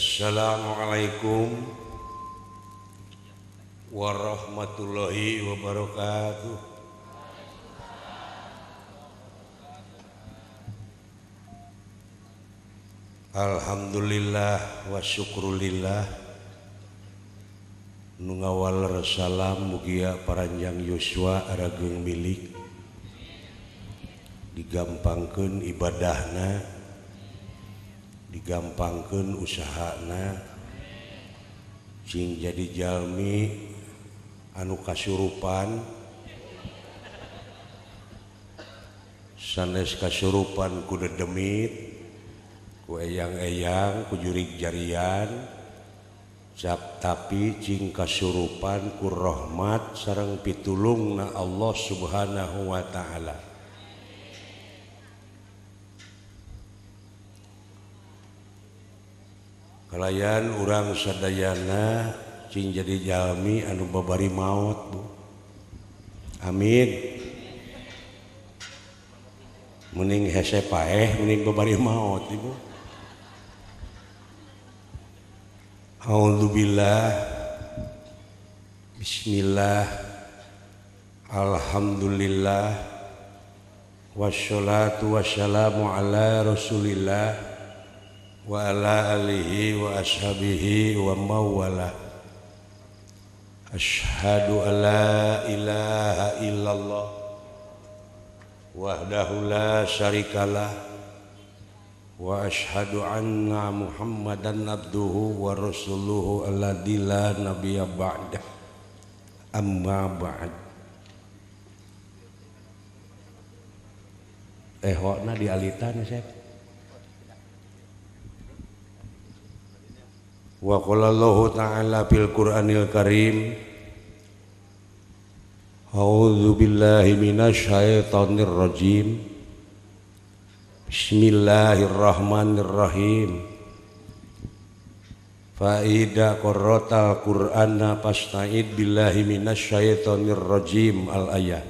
Assalamualaikum warahmatullahi wabarakatuh. Alhamdulillah wa syukrulillah nu ngawal salam mugia paranjang yuswa arageung milik digampangkeun ibadahna, digampangkeun usahana, cing jadi jalmi anu kasurupan, sanes kasurupan ku dedemit, ku eyang-eyang, ku jurig jarian, cak tapi cing kasurupan ku rahmat sareng pitulungna Allah Subhanahu wa ta'ala. Kalayan urang sadayana cing jadi jalmi anu babari maut, Bu. Amin. Mending hese paeh, mending babari maut, Ibu. A'udzubillah. Bismillah. Alhamdulillah. Wassalatu wassalamu ala Rasulillah wa ala alihi wa ashabihi wa mawala. Asyhadu an la ilaha illallah wahdahu la syarikalah wa asyhadu anna Muhammadan abduhu wa rasuluhu alladzi la nabiyya ba'dah. Amma ba'd. Hokna dialitan Sep. Wa qala Allahu ta'ala fil Qur'anil Karim, a'udzu billahi minasy syaithanir rajim. Bismillahirrahmanirrahim. Fa idza qara'tal Qur'ana fasta'id billahi minasy syaithanir rajim al-ayat.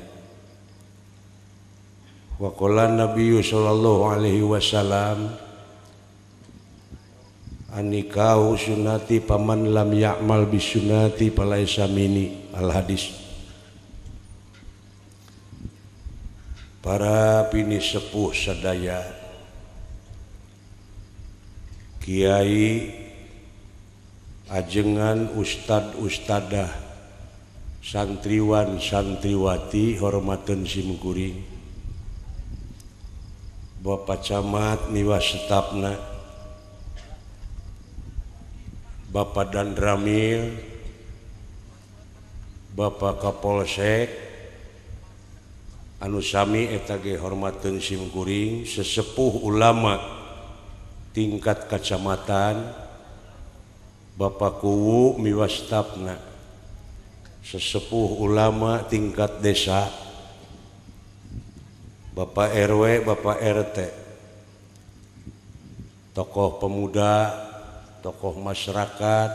Wa qala Nabiyyu sallallahu alaihi wasallam, anikahu sunnati paman lam ya'mal bisunati falaisa minni. Al-hadis. Para bini sepuh sadaya, kiai, ajengan, ustad-ustadah, santriwan santriwati hormateun simkuring, Bapak Camat miwas setapna, Bapak Dandramil, Bapak Kapolsek, anu sami eta ge hormateun simkuring, sesepuh ulama tingkat kacamatan, Bapak Kuwu miwastapna, sesepuh ulama tingkat desa, Bapak RW, Bapak RT, tokoh pemuda, tokoh masyarakat,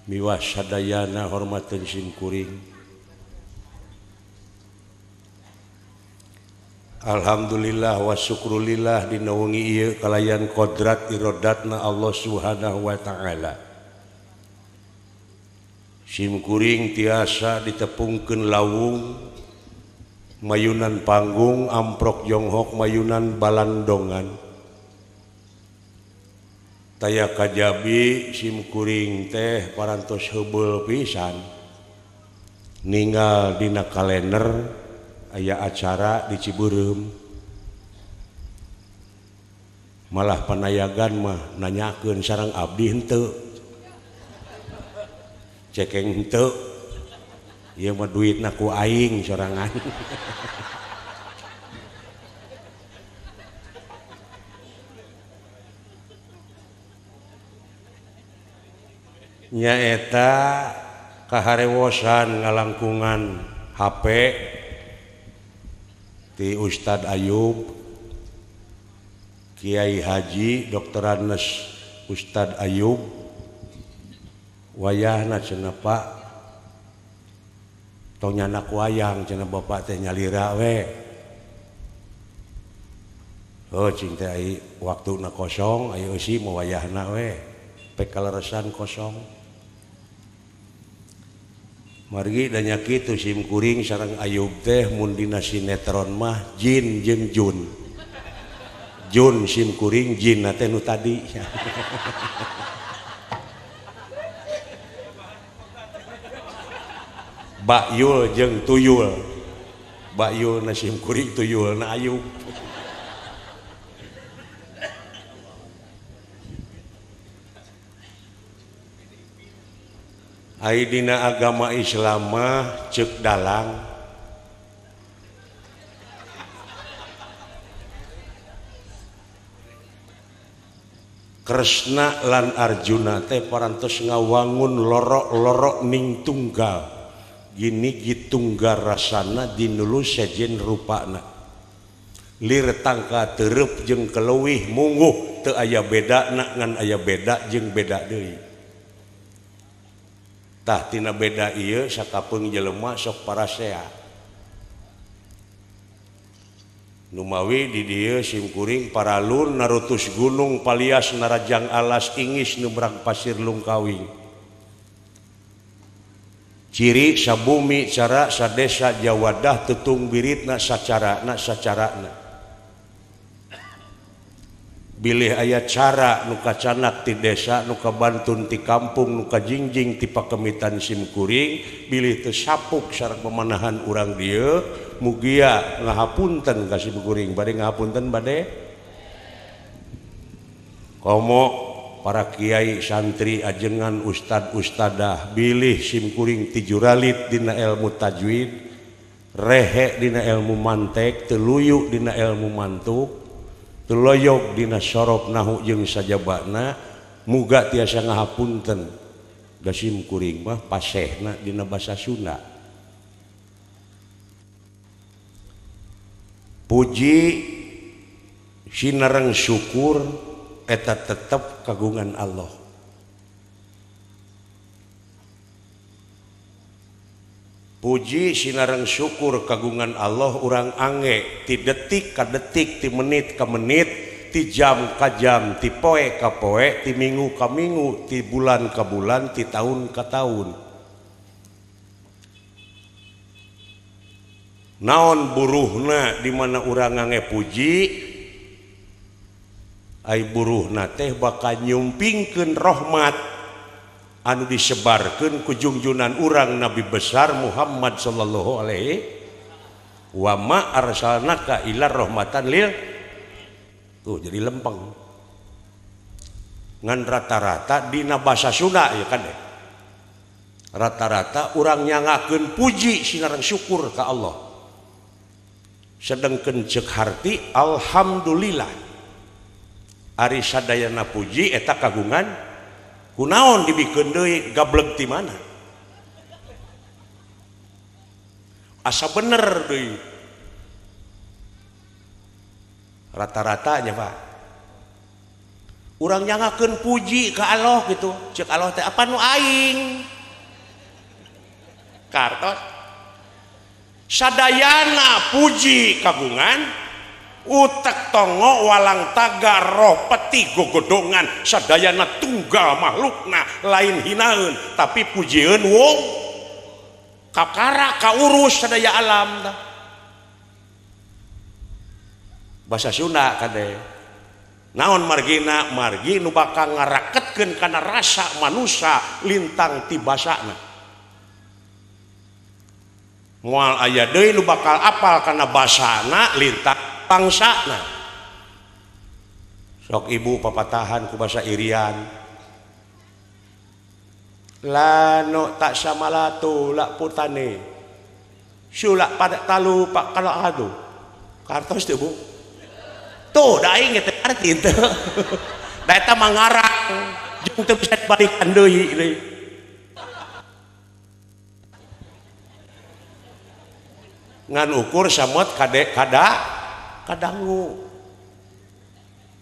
miwas sadayana hormateun simkuring. Alhamdulillah wa syukrulillah dina wengi ieu kalayan kodrat irodatna Allah Subhanahu wa ta'ala. Simkuring tiasa ditepungkeun lawung, mayunan panggung, amprok jonghok, mayunan balandongan. Taya kajabi simkuring teh parantos heubeul pisan ninggal dina kalender aya acara di Ciberem, malah panayagan mah nanyakeun sareng abdi henteu, cekeng henteu, ieu mah duitna ku aing sorangan. Nyaeta kaharewosan ngalangkungan HP ti Ustad Ayub, Kiai Haji Dr. Anes Ustad Ayub, wayahna cenah Pak tong nyanak wayang cenah Bapak teh nyalira we. Oh cing teh waktuna kosong aya eusi mau wayahna we. pekaleresan kosong margi danya kitu sim kuring sareng Ayub teh mun dina sinetron mah Jin jeung Jun. Jun sim kuring Jin teh nu tadi. Bakyul jeung Tuyul. Bakyul na sim kuring Tuyul na Ayub. Ai dina agama Islam mah ceuk dalang Kresna lan Arjuna teh parantos ngawangun lorok-lorok ning tunggal gini gitunggal rasana dinulu sejen rupana lir tangka tereup jeung keleuwih mungguh teu aya bedana ngan aya beda jeung beda deui. Tah tina beda ieu sakapeung jelema sok parasea. Numawi di dieu sim kuring paralun narutus gunung palias narajang alas ingis nubrang pasir lungkawing. Ciri sabumi cara sadesa jawadah tutung biritna sacarana. Bilih aya cara nu kacanak ti desa nu kabantun ti kampung nu kajingjing ti pakemitan sim kuring bilih teu sapuk sareng pamanahan urang dieu mugia ngahapunten ka sim kuring bade ngahapunten bade komo para kiai santri ajengan ustad ustadah bilih sim kuring ti juralit dina ilmu tajwid rehe dina ilmu mantek teluyu dina ilmu mantuk teloyog dina sorop nahu jeung sajabana muga tiasa ngahapunten da sim kuring mah pasehna dina basa Sunda. Puji sinareng syukur eta tetep kagungan Allah. Puji sinareng syukur kagungan Allah urang angge ti detik ka detik ti menit ka menit ti jam ka jam ti poe ka poe ti minggu ka minggu ti bulan ka bulan ti taun ka taun. Naon buruhna di mana urang angge puji ai buruhna teh bakal nyumpingkeun rahmat anu disebarkeun ku junjunan urang Nabi besar Muhammad sallallahu alaihi wa ma arsalnaka illa rahmatan lil tuh jadi lempeng ngan rata-rata dina basa Sunda ya kan deh rata-rata urang nyangakeun puji sinareng syukur ka Allah sedengkeun ceuk harti alhamdulillah ari sadayana puji eta kagungan kunaon dibikeun deui gableg ti mana asa bener deui rata-rata nya Pak urang nyangakeun puji ka Allah gitu ceuk Allah teh apa nu aing kartos sadayana puji kagungan utek tongo walang taga roh peti gogodongan sadayana tunggal makhlukna lain hinaeun tapi pujieun wong kakara kaurus sadaya alam tah basa Sunda kade naon margina margi nu bakal ngaraketkeun kana rasa manusia lintang ti basana moal aya deui nu bakal apal kana basana lintang bangsana sok ibu papatahan ku basa Irian lano tak samalatu lak putane sulak pada talu pak kalau adu kartos teh bu tuh da aing teh arti teh da eta mangarang jeung teu bisa balikan deui ngan ukur samot kade kadangu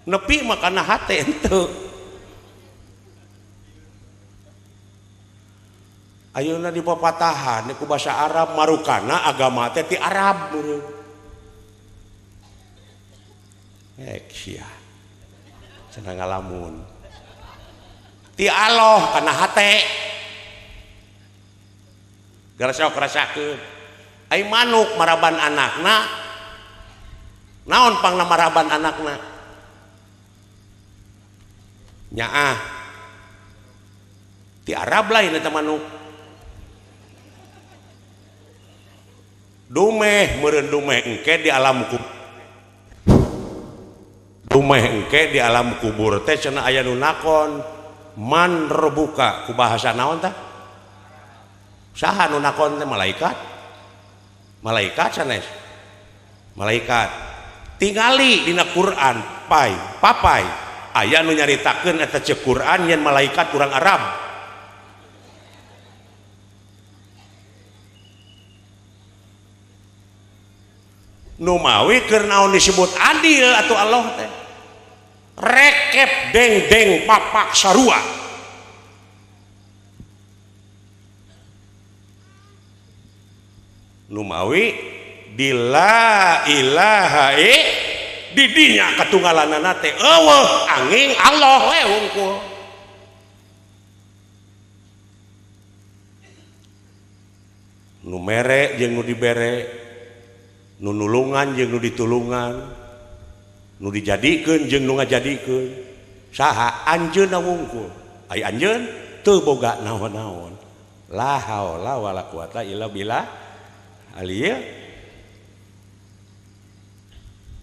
nepi makana hate ente ayeuna di papatahan ku basa Arab marukana agama teh ti Arab sia cenah ngalamun ti Allah kana hate gara sok rasakeun ai manuk maraban anakna naon pangna maraban anakna nyaah ti Arab lain eta manuk dumeh meureun dumeh engke di alam kubur dumeh engke di alam kubur teh cenah aya nu nakon man rebuka ku bahasa naon tah saha nu nakon teh malaikat sanes malaikat tingali dina Quran papai aya nu nyaritakeun eta ceuk Quran yen malaikat urang Arab nu mawi keur naon disebut adil atuh Allah teh rekep deng papak sarua numawi bila ilaha didinya katunggalanana teh eueuh angin Allah we wungkul nu mere jeung nu dibere nu nulungan jeung nu ditulungan nu dijadikeun jeung nu ngajadikeun saha anjeunna wungkul ai anjeun teu boga naon-naon la haula wala quwata illa billah alieu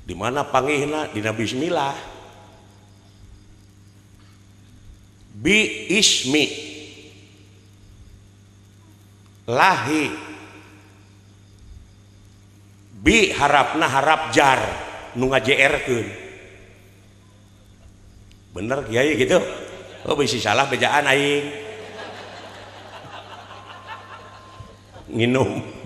di mana pangihna dina bismillah bi ismi lahi bi harapna harap jar nu ngajeerkeun bener kiai gitu oh bisi salah bejaan aing nginum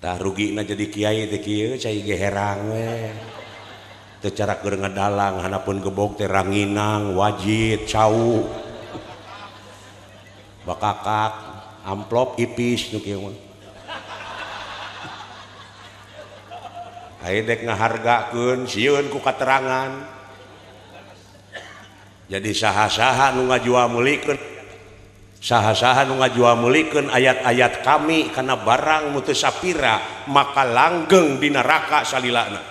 tah rugina jadi kiai teh kieu cai ge herang we teu cara keur ngadalang hanapeun gebog teh ranginang wajit cau bakakak amplop ipis nu kieu mah aya dek ngahargakeun sieun ku katerangan jadi saha-saha nu ngajual meulikeun saha-saha nu ngajual meulikeun ayat-ayat kami kana barang nu teu sapira maka langgeng di neraka salilana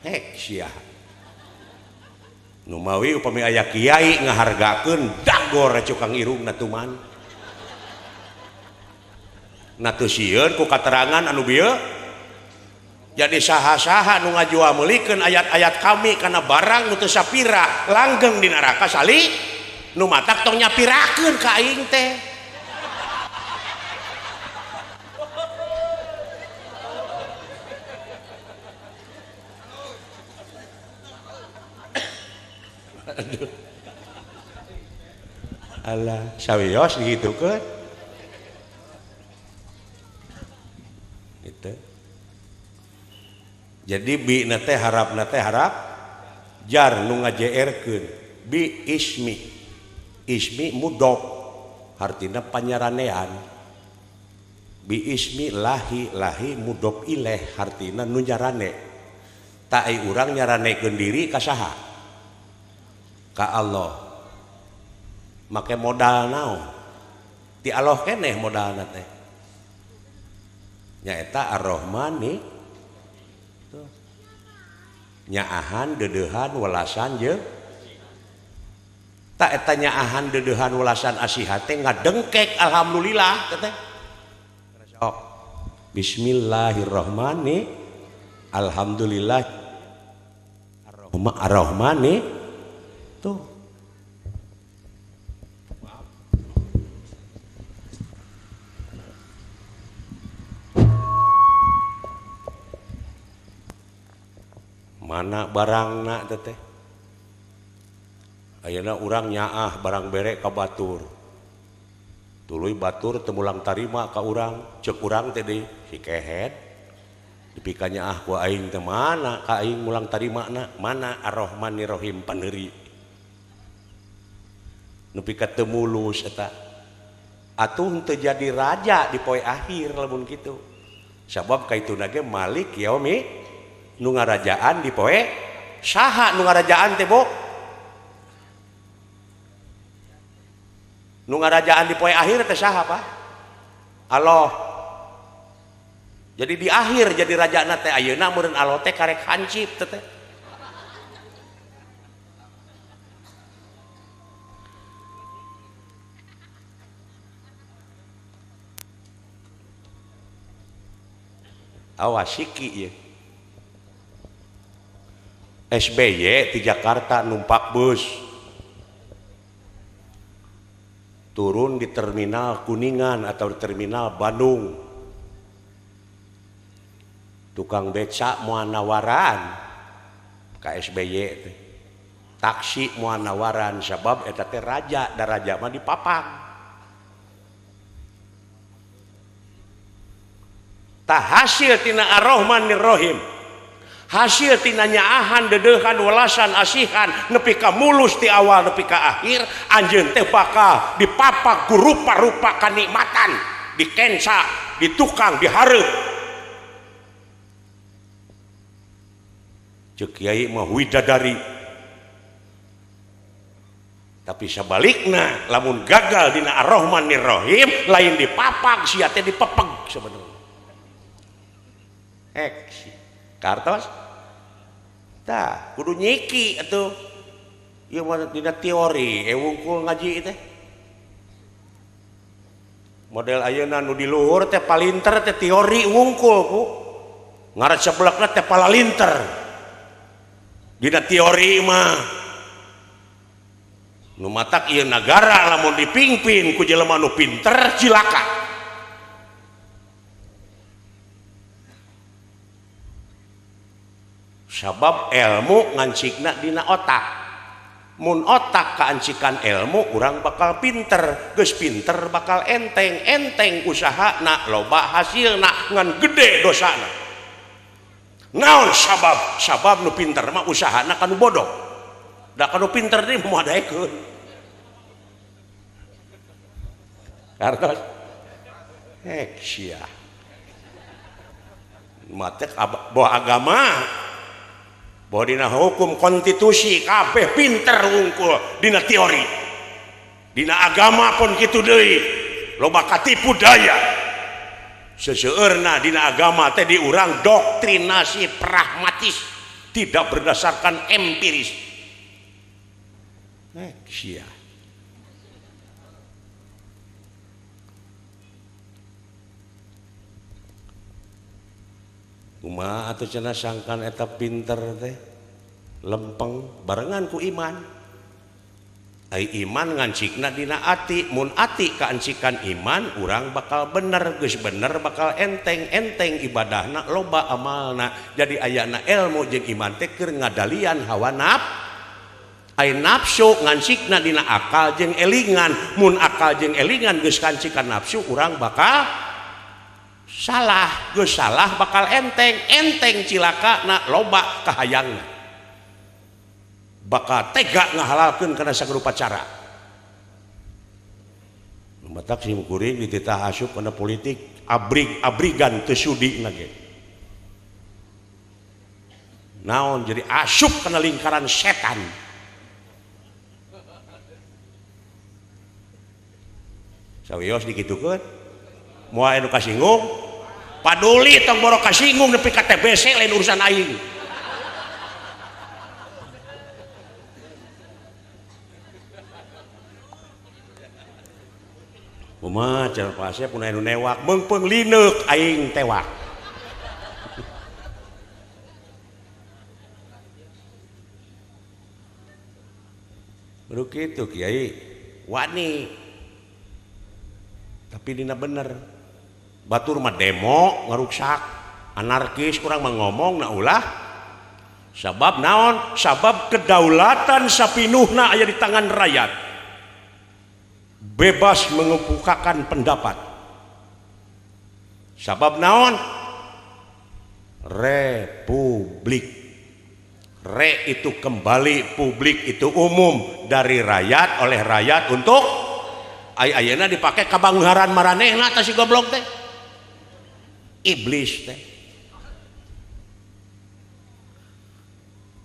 hek sia nu mawi upami aya kiai ngahargakeun dagor cukang irungna tuman na teu sieun ku katerangan anu bieu jadi saha-saha nu ngajual meulikeun ayat-ayat kami kana barang nu teu sapira langgeng di neraka sali nu matak tong nyapirakeun ka aing teh aduh alah sawios gitu kan gitu jadi bi na teh harapna teh harap jar nu ngajeerkeun bi ismi mudhof artina panyaranean bi ismi lahi mudhof ilaih artina nu nyarane tak ai urang nyaranekeun diri ka saha ka Allah make modal naon ti Allah keneh modalna teh nyaeta Ar-Rahman nyaahan dedeuhan welasan jeung tak eta nyaahan dedeuhan welasan asihat teh ngadengkek alhamdulillah teh sok bismillahirrahmanirrahim alhamdulillah ar-rahmani tuh mana barangna teh ayeuna urang nyaah barang bere ka batur tuluy batur teu mulang tarima ka urang ceuk urang teh deui si kehet dipika nyaah ku aing teh mana ka aing mulang tarimana mana ar-rahmanir-rahim paneuri nu pika teu mulus eta atuh teu jadi raja di poe akhir lamun kitu sabab kaitu nage Malik yaumi nu ngarajaan di poe saha nu ngarajaan teh Bo nu ngarajaan di poe akhir teh saha Pak Allah jadi di akhir jadi rajana teh ayeuna meureun Allah teh karek hancip teh awas siki ya SBY di Jakarta numpak bus turun di terminal Kuningan atau di terminal Bandung tukang beca moal nawaran ka SBY taksi moal nawaran sabab eta teh raja da raja mah dipapang tah hasil tina Ar-Rahmanir Rahim hasil tina nyaahan dedeuhan welasan asihan nepi ka mulus ti awal nepi ka akhir anjeun teh bakal dipapak ku rupa-rupa kanikmatan dikensa ditukang dihareup ceuk kiai mah widadari tapi sabalikna lamun gagal dina Ar-Rahmanir Rahim lain dipapak sia teh dipepeg sebenarnya kartos tah kudu nyiki atuh ieu mah dina teori wungkul ngaji teh model ayeuna nu di luhur teh palinter teh teori wungkul ku ngaran seblekna teh palalinter dina teori mah nu matak ieu nagara lamun dipingpin ku jelema nu pinter cilaka sabab ilmu ngancikna dina otak mun otak kaancikan ilmu urang bakal pinter geus pinter bakal enteng usahana loba hasilna ngan gede dosana naon sabab nu pinter mah usahana kanu bodoh da kanu pinter deui moal daekeun kartos sia mate bawa agama bahwa dina hukum konstitusi kabeh pinter wungkul dina teori dina agama pun kitu deui loba katipu daya seseueurna dina agama teh diurang doktrinasi pragmatis tidak berdasarkan empiris sia kumaha atuh cenah sangkan eta pinter teh lempeng barengan ku iman ai iman ngancikna dina ati mun ati kaancikan iman urang bakal bener geus bener bakal enteng ibadahna loba amalna jadi ayana ilmu jeung iman teh keur ngadalian hawa ai nafsu ngancikna dina akal jeung elingan mun akal jeung elingan geus kancikan nafsu urang bakal salah geus salah bakal enteng cilaka na loba kahayangna bakal tega ngahalalkeun kana sagerupa cara matak sim kuring dititah asup kana politik abrigan teu sudi nage naon jadi asup kana lingkaran setan sawios dikitukeun moal anu kasinggung paduli tong boro kasinggung nepi ka TBC lain urusan aing kumaha cenah Pak Asep mun anu newak meungpeung lineuk aing tewak kudu kitu Kiai wani tapi dina bener batur mah demo ngaruksak anarkis kurang mah ngomong na ulah sabab naon sabab kedaulatan sapinuhna aya di tangan rakyat bebas mengemukakan pendapat sabab naon republik re itu kembali publik itu umum dari rakyat oleh rakyat untuk ayeuna dipakai kabangharan maranehna tah si goblok teh iblis teh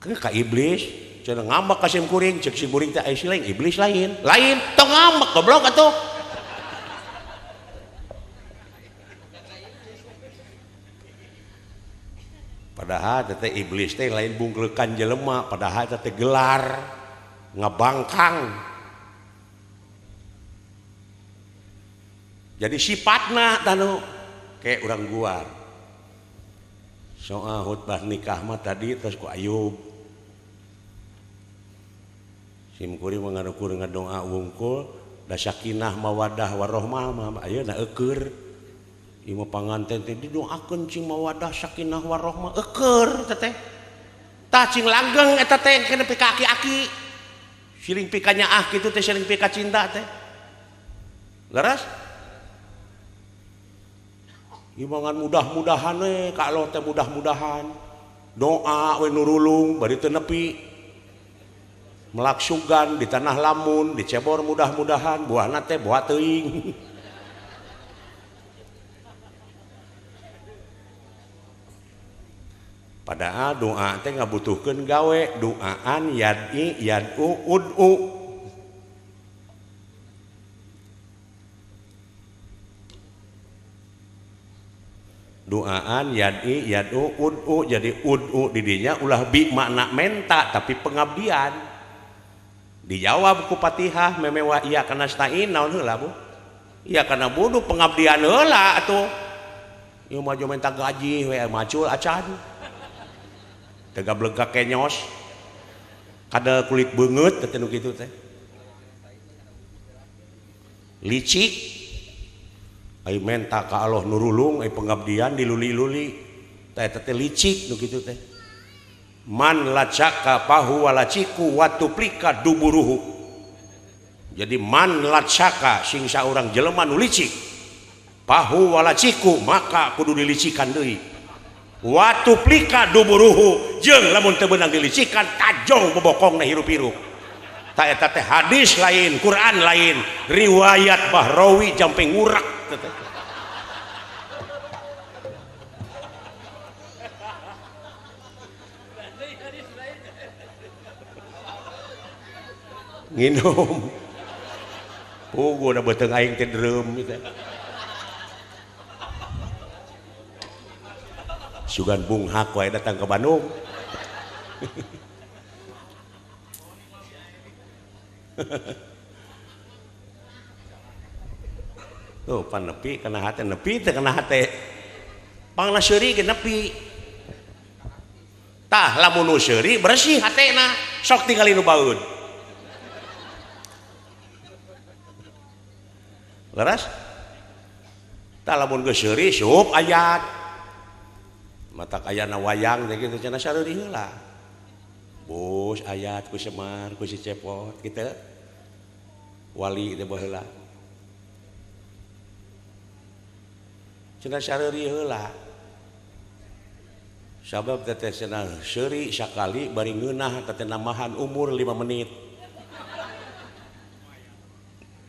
ka iblis cenah ngambek ka sim kuring cek sim kuring teh aya si lain iblis lain tong ngambek goblok atuh padahal teh iblis teh lain bungkelkan jelema padahal teh gelar ngabangkang jadi sifatna tanu kayak orang gua soal khutbah nikah mah tadi terus ku Ayub sim kuring mengarukur ngadoa wungkul da sakinah mawadah warahmah mah ayeuna eukeur ieu mah panganten teh didoakeun cing mawadah sakinah warahmah eukeur teh tah cing langgeng eta teh kana pi ka aki-aki siling pi ka nyaah kitu teh siling pi ka cinta teh leres imangan mudah-mudahan we ka Allah teh mudah-mudahan doa we nurulung bari teu nepi melaksugan di tanah lamun dicebor mudah-mudahan buahna teh buah teuing padahal doa teh ngabutuhkeun gawe doaan yad'i yad'u ud'u doaan yad'i yad'u ud'u jadi ud'u didinya ulah bi makna menta tapi pengabdian dijawab ku Fatihah memewa iya kana stain naon heula Bu iya kana budu pengabdian heula atuh ieu mah jo minta gaji we macul acan teu gablegak kenyos kada kulit beungeut teh nu kitu teh licik ai menta ka Allah nurulung ai pengabdian diluli-luli teh teh licik nu kitu teh man lacaka pahu walaciku watuplika duburuhu jadi man lacaka sing saurang jelema nu licik pahu walaciku maka kudu dilicikan deui watuplika duburuhu jeung lamun teu beunang dilicikan tajong bobokongna hirup-hirup ta eta teh hadis lain Quran lain riwayat Bahrawi jampe ngurak nginum pugu udah beteng aing teh drum gitu sugan bunghak wae datang ke Bandung tuh pan nepi kana hate nepi teh kana hate pangna seuri ge nepi tah lamun nu seuri bersih hatena sok tingali nu baeud leras tah lamun geus seuri sup ayat matak ayana wayang teh kitu cenah sareuri heula bos ayat ku Semar ku si Cepot kitu wali teh baheula cenah sareuri heula sabab teh cenah seuri sakali bari ngeunah teh nambahan umur 5 menit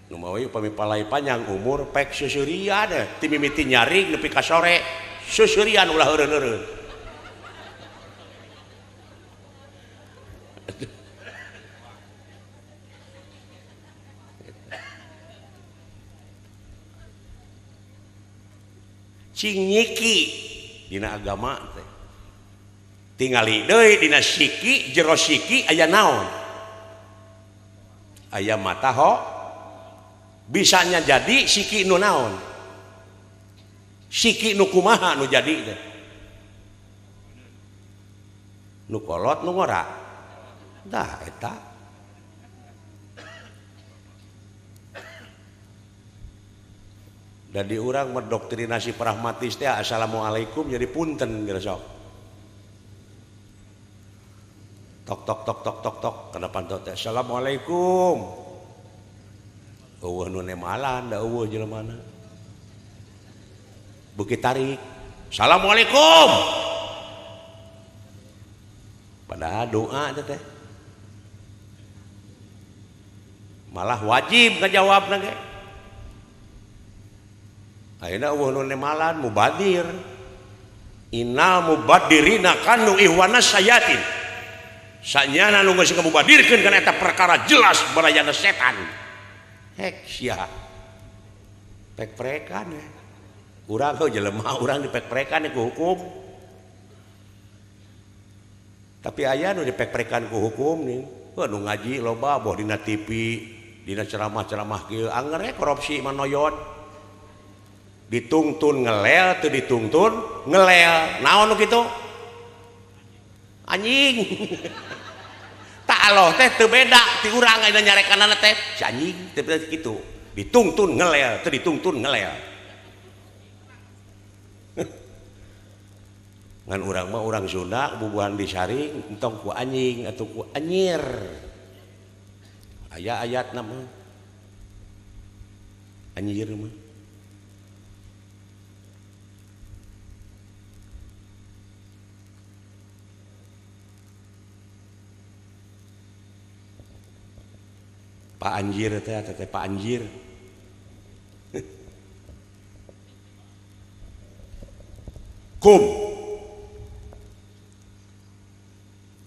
nu mawi upami palai panjang umur pek susurian ti mimiti nyaring nepi ka sore susurian ulah heureun-heureun cing nyiki dina agama teh tingali deui dina siki jero siki aya naon aya mataho bisanya jadi siki nu naon siki nu kumaha nu jadi teh nu kolot nu ngora dah eta jadi urang mendoktrinasi pragmatis teh assalamualaikum jadi punten geus sok tok tok tok tok tok tok kana pantau teh assalamualaikum eueuh nu nemalan da eueuh jelemana bukit tarik assalamualaikum padahal doa teh malah wajib ngajawabna ge ayeuna eueuh nu nemalan mubadir innal mubaddirina kanu ihwanas sayatin sanyana nu geus ngamubadirkeun kana eta perkara jelas barayana setan hek sia pek-perekan ya urang kau jelema urang dipek-perekan ku hukum tapi aya nu dipek-perekan ku hukum nih nu ngaji loba boh dina TV dina ceramah-ceramah kieu anger korupsi manoyot ditungtun ngelel tuh ditungtun ngelel naon nu kitu anjing tak aloh teh teu beda ti urang aya nyarekanana teh si anjing teh kitu ditungtun ngelel teu ditungtun ngelel ngan urang mah urang Sunda bubuhan disaring entong ku anjing atau ku anyir aya ayatna mah anyir mah Pak Anjir teh Pak Anjir kum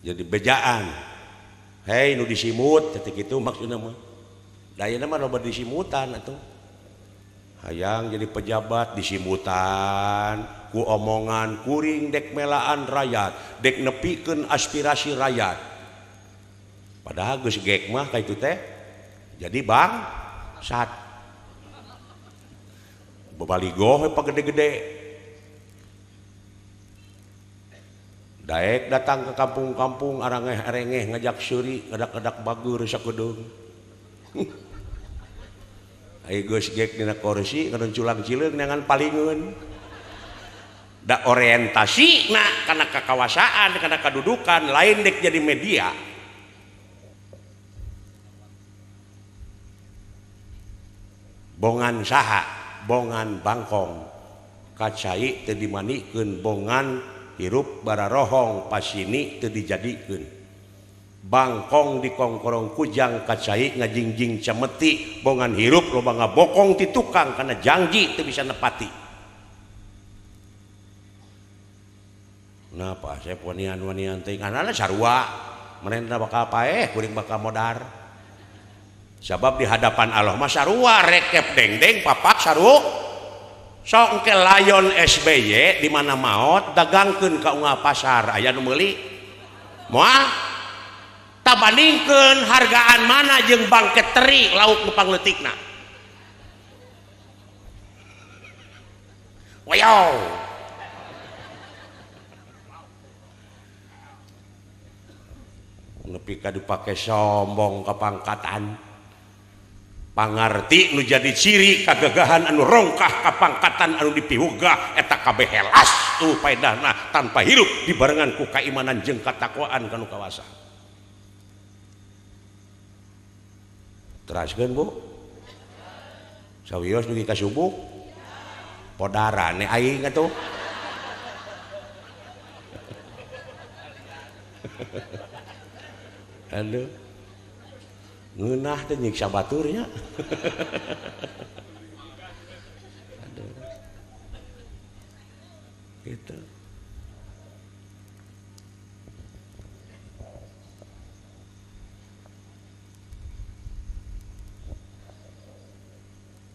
jadi bejaan hei nu disimut teh kitu maksudna mah dayana mah loba disimutan atuh hayang jadi pejabat disimutan ku omongan kuring dek melaan rakyat dek nepikeun aspirasi rakyat padahal geus gek mah ka itu teh jadi bang sat bebaligo we pagede-gede daek datang ke kampung-kampung arengeh-arengeh ngajak seuri ngadak-ngadak bagur sakedeung ai geus gek dina kursi ngaran culang cileung neangan palingeun da orientasi na kana kakawasaan kana kadudukan lain dek jadi media bongan saha bongan bangkong kacai teu dimanikeun bongan hirup bararohong pasini teu dijadikeun bangkong dikongkorong kujang kacai ngajingjing cameti bongan hirup loba ngabokong ti tukang kana janji teu bisa nepati napa saya wanian-wanian teh anana sarua merenta bakal paeh kuring bakal modar sebab di hadapan Allah mah sarua rekep dengdeng papak saru sok engke layon SBY di mana maot dagangkeun ka unggal pasar aya nu meuli moal tabandingkeun hargaan mana jeung bangket teri lauk nu pangleutikna wayaw nepi ka dipake sombong ka pangkatan pangarti nu jadi ciri kagagahan anu rongkah kapangkatan anu dipiwugah eta kabeh helas tuh paedahna tanpa hirup dibarengan ku kaimanan jeung katakwaan kanu kawasa teraskeun Bu sawios dugi ka subuh podarane aing atuh aduh ngeunah teh nyiksa baturnya aduh gitu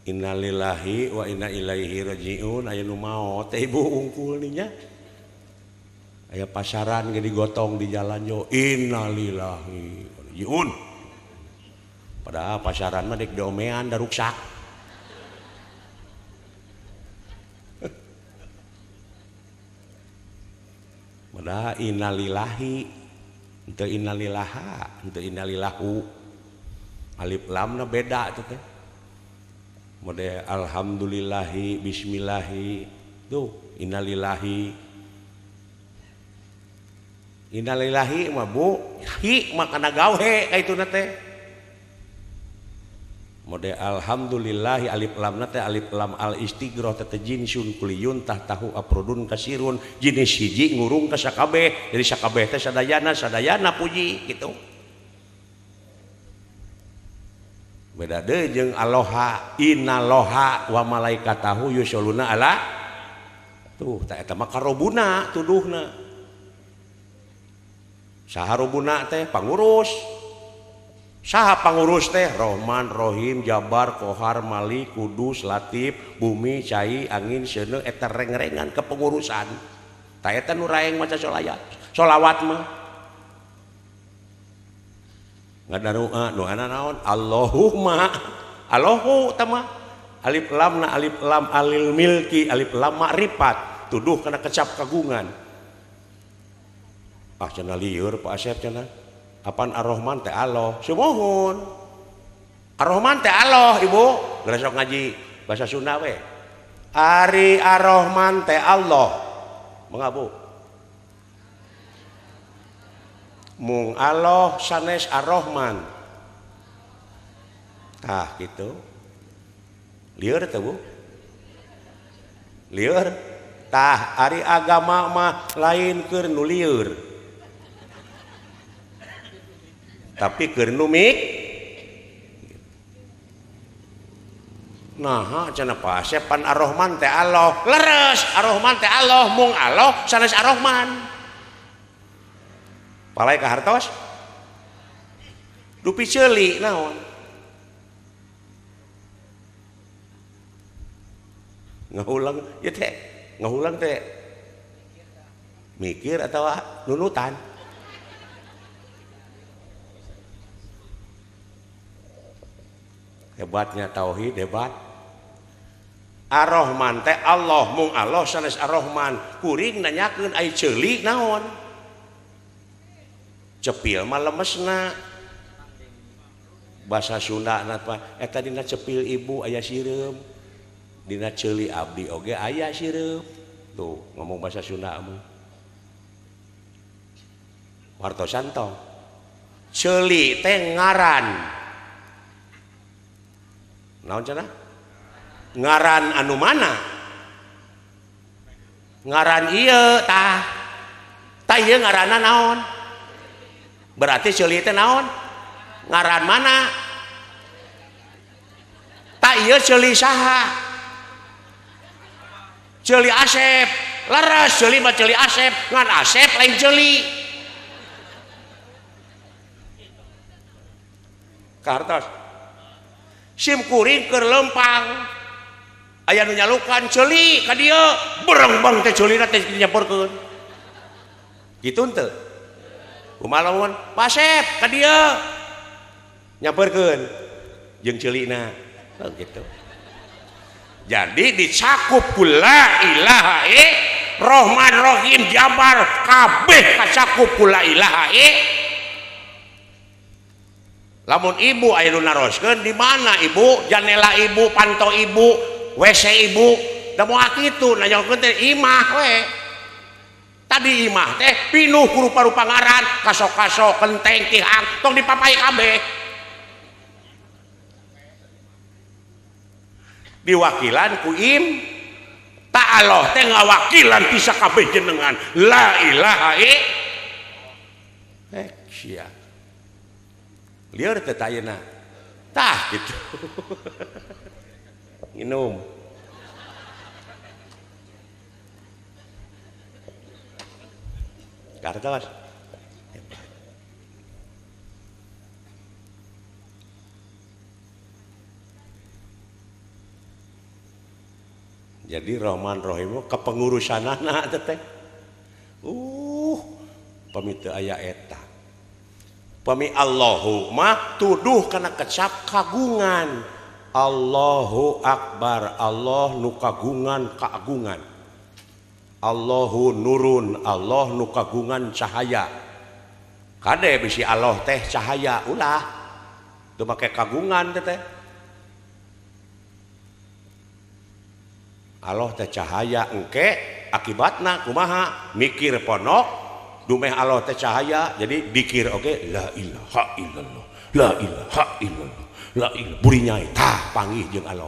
innalillahi wa inna ilaihi rajiun aya nu maot teh ibu ungkul nya aya pasaran ge digotong di jalan jo innalillahi rajiun padahal pasaran mah dek diomean da ruksak padahal innalillahi henteu innalillaha henteu innalillahu alif lamna beda itu teh mode alhamdulillahi bismillahi tuh innalillahi mah Bu hi mah kana gawe ka ituna teh mode alhamdulillahi alif lam teh alif lam al istighroh teh jinsun kuliyun tah tahu aprodun kasirun jenis hiji ngurung ka sakabeh jadi sakabeh teh sadayana puji gitu beda deui jeung aloha innaloha wa malaikatahu yusholluna ala tuh tak eta mah karobuna tuduhna saha robuna teh pangurus saha pangurus teh Rahman Rohim Jabar Kohar Malik Kudus Latif Bumi Cai Angin Seuneu eta reng-rengan kepengurusan ta eta nu raeng maca sholawat mah ngadaru'a doana naon Allahumma Allahu tama alif lam alil milki alif lam ma'rifat tuduh kana kecap kagungan cenah lieur Pak Asep cenah apaan Ar-Rahman teh Allah sumohun Ar-Rahman teh Allah ibu geus sok ngaji bahasa Sunda we Ari Ar-Rahman teh Allah mengabu mung Allah sanes Ar-Rahman tah gitu lieur teh Bu lieur tah ari agama mah lain keur nu lieur tapi keur nu mik nah cenah Pak Asep pan Ar-Rahman teh Allah leres Ar-Rahman teh Allah mung Allah sanes Ar-Rahman palai ka hartos dupi ceuli naon ngahulang ya teh ngahulang teh mikir atau nunutan hebatnya tauhid hebat Ar-Rahman teh Allah mung Allah sanes Ar-Rahman kuring nanyakeun ai ceuli naon cepil mah lemesna bahasa Sunda apa eta dina cepil ibu aya sireum dina ceuli abdi oge aya sireum tuh ngomong bahasa Sunda mah wartosan tong ceuli teh ngaran naon cenah ngaran anu mana ngaran ieu tah ieu ngaranna naon berarti ceuli teh naon ngaran mana tak ieu ceuli saha ceuli Asep leres ceuli mah ceuli Asep ngan Asep lain ceuli kartos sim kuring keur lempang aya nu nyalukan ceuli ka dieu berengbang teh ceulina teh nyamperkeun kitu henteu kumaha lamun Pak Asep ka dieu nyamperkeun jeung ceulina gitu jadi dicakup kula ilaha Rahman Rahim Jabar kabeh kacakup kula ilaha lamun ibu aya nu naroskeun di mana ibu janela ibu panto ibu WC ibu da moal kitu nanyakeun teh imah we tadi imah teh pinuh ku rupa-rupa ngaran kasok-kasok kenteng tihang tong dipapai kabeh diwakilan ku im ta Allah teh ngawakilan bisa kabeh jenengan la ilaha sia lieur teh ayeuna tah gitu minum kartos jadi Rahman Rahim kepengurusanana teh pami teu aya eta pami Allahu mah tuduh kana kecap kagungan Allahu Akbar Allah nu kagungan kaagungan Allahu nurun Allah nu kagungan cahaya kade bisi Allah teh cahaya ulah teu make kagungan teh Allah teh cahaya engke akibatna kumaha mikir ponok dumeh Allah teh cahaya jadi dikir oke la ilaha illallah la ilaha illallah la ilaha buri nyai tah panggih jeung Allah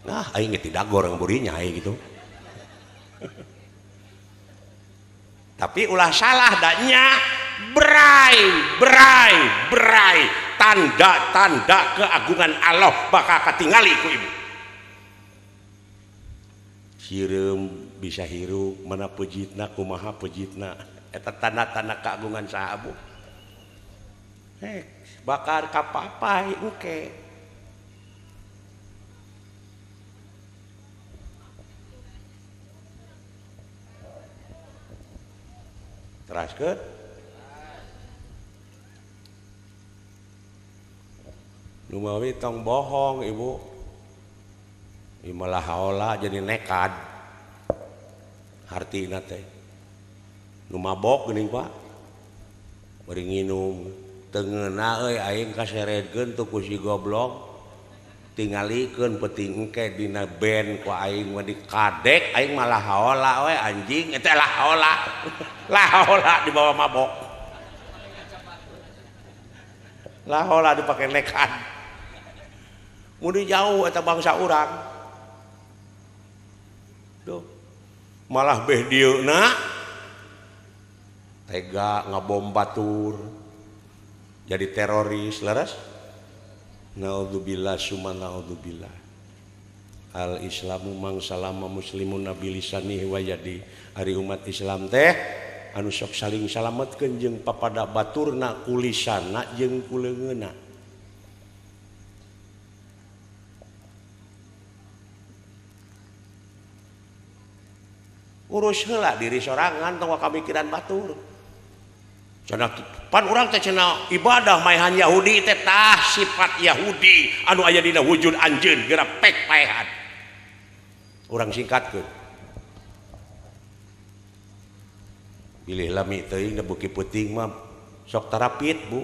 nah aing teh dagor ang buri nyai gitu tapi ulah salah danya berai tanda-tanda keagungan Allah bakal katingali ku ibu sireum bisa hirup mana pejitna kumaha pejitna eta tanda-tanda keagungan saha Bu bakar kapapai engke teraskeun nu mawi tong bohong Ibu malah haola jadi nekad hartina teh nu mabok geuning Pak bari nginum teu ngeuna euy aing kaseredkeun tu ku si goblok tingalikeun peuting engke dina band ku aing mah dikadek aing malah haola we anjing eta lah haola lah haola dibawa mabok lah haola dipake nekad mun jauh eta bangsa urang tuh malah beh dieuna tega ngabom batur jadi teroris leres naudzubillah summa naudzubillah al islamu mang salama muslimun nabi lisanihi wa yadi ari umat Islam teh anu sok saling salametkeun jeung papada baturna kulisanna jeung kuleungeunna urus heula diri sorangan tong kamikiran batur cenah pan urang teh cenah ibadah maehan Yahudi teh tah sifat Yahudi anu aya dina wujud anjeun geura pek paehan urang singkatkeun pilih lami teuing da beuki peuting mah sok tarapit Bu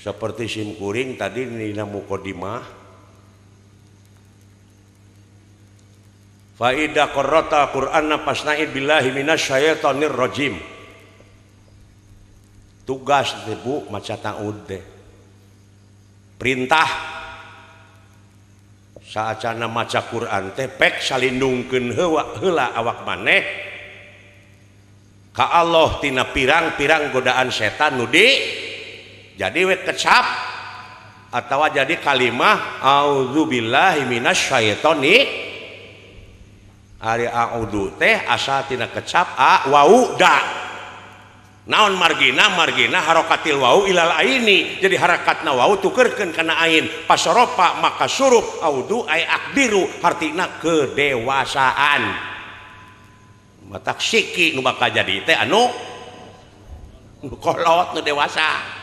seperti sim kuring tadi dina muqaddimah Faidah qarrata Qur'anna fasna'id billahi minasyaitonir rajim. Tugas teh Bu maca ta'ud teh. Perintah saacana maca Qur'an teh pek salindungkeun heula awak maneh ka Allah tina pirang-pirang godaan setan nu jadi we kecap atawa jadi kalimah auzubillahi minasyaitonir ari a'udzu teh asal tina kecap wau da naon margina harakatil wau ilal aini jadi harakatna wau tukerkeun kana ain pasoropa maka surup audzu ay akbiru artina kedewasaan matak siki nu bakal jadi teh anu kolot nu dewasa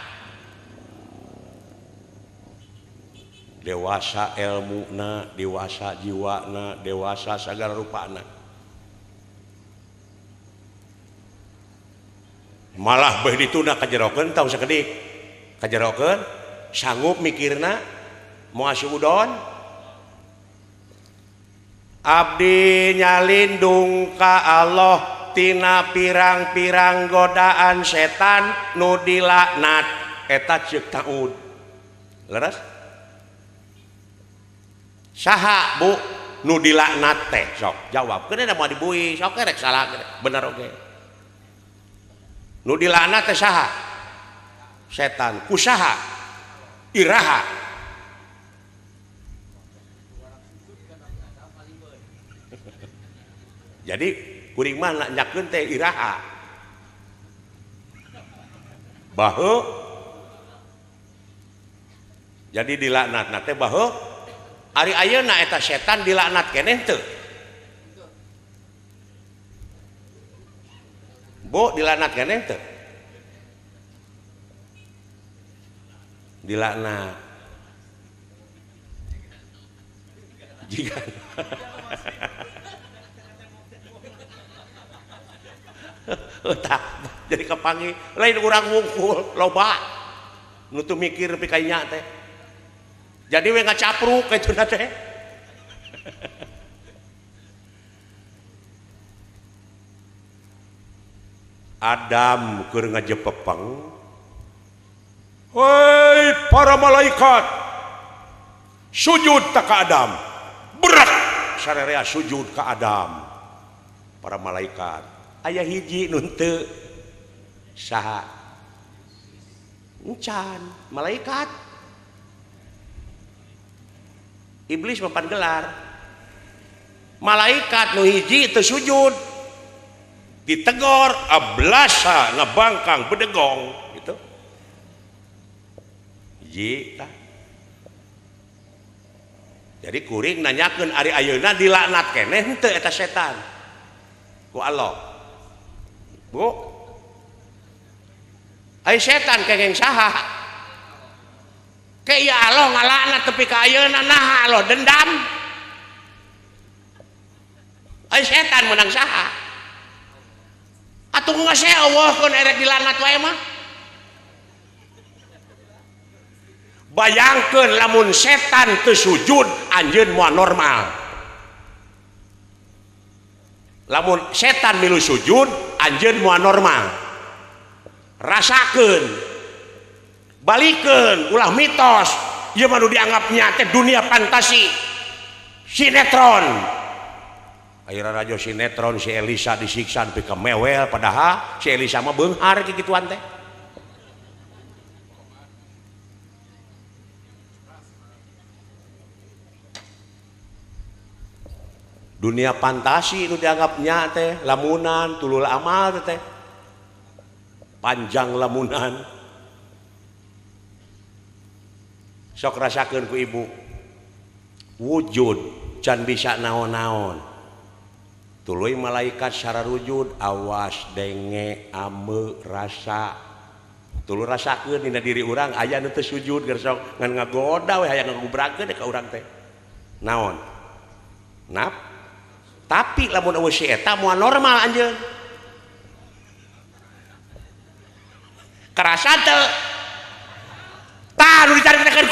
dewasa ilmuna, dewasa jiwana, dewasa segala rupana. Malah beh dituna kajerokeun tahu sakedik. Kajerokeun sanggup mikirna moal si udon. Abdi nyalindung ka Allah tina pirang-pirang godaan setan nu dilaknat eta ceuk taud. Leres? Saha Bu nu dilaknat teh sok jawab keun da moal dibui sok rek salah bener oge nu dilaknat teh saha setan ku saha iraha jadi kuring mah nyakeun teh iraha baheu jadi dilaknatna teh baheu ari ayeuna eta setan dilaknat keneh teu Bu dilaknat keneh teu dilaknat jika otak jadi kepangi lain urang wungkul loba nu teu mikir pikainya teh jadi we ngacapruk kitu na teh Adam keur ngajepepeng woi para malaikat sujud ka Adam berat sarerea sujud ka Adam para malaikat aya hiji nu teu saha encan malaikat iblis papan gelar malaikat nu hiji teu sujud ditegor ablasa ngabangkang bedegong gitu hiji tah. Jadi kuring nanyakeun ari ayeuna dilaknat keneh henteu eta setan ku Allah. Bu, ai setan kengeng saha? Ke ya Allah ngalaknat tepi ka ayeuna naha Allah dendam. Ai setan menang saha? Atuh geus Allah keun erek dilaknat wae mah. Bayangkeun lamun setan teu sujud anjeun moal normal. Lamun setan milu sujud anjeun moal normal. Rasakeun. Balikeun ulah mitos. Ieu mah nu dianggapnya teh dunia fantasi. Sinetron. Ayeuna radio sinetron si Elisa disiksa nepi ka mewel padahal si Elisa mah beunghar kikituan teh. Dunia fantasi nu dianggapnya teh lamunan tulul amal teh panjang lamunan sok rasakeun ku ibu wujud can bisa naon-naon tuluy malaikat secara wujud awas denge ame rasa tuluy rasakeun dina diri urang aya nu teu sujud geus sok ngan ngagoda we hayang ngagubrakeun ka urang teh naon nap tapi lamun eueuh si eta moal normal anjeun karasa teu tah nu dicaritakeun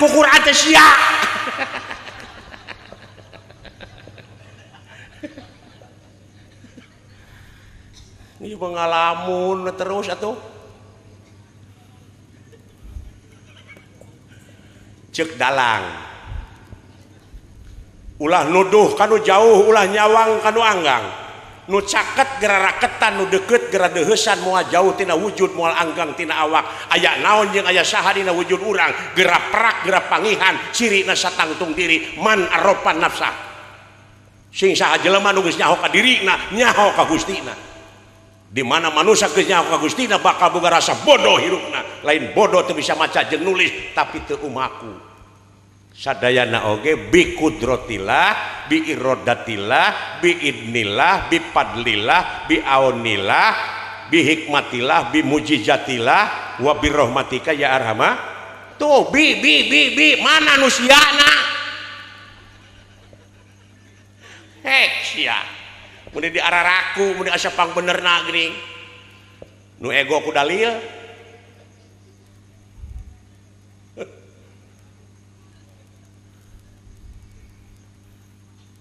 ku Quran teh sia ieu ngalamun terus atuh ceuk dalang ulah nuduh kanu jauh ulah nyawang kanu anggang nu caket gera raketan nu deukeut gera deuheusan moal jauh tina wujud moal anggang tina awak aya naon jeung aya saha dina wujud urang gera perak gera pangihan cirina satangtung diri man aropan nafsah sing saha jelema nu geus nyaho ka dirina nyaho ka Gustina di mana manusia geus nyaho ka Gustina bakal boga rasa bodoh hirupna lain bodoh teu bisa maca jeung nulis tapi teu umaku sadayana oge bi kudratillah bi iradatillah bi idnillah bi fadlillah bi aunillah bi hikmatillah bi mujizatillah wa bi rahmatika ya arhama tuh bi mana nu siana hek sia mun di araraku mun asa pang benerna geuning nu ego ku dalil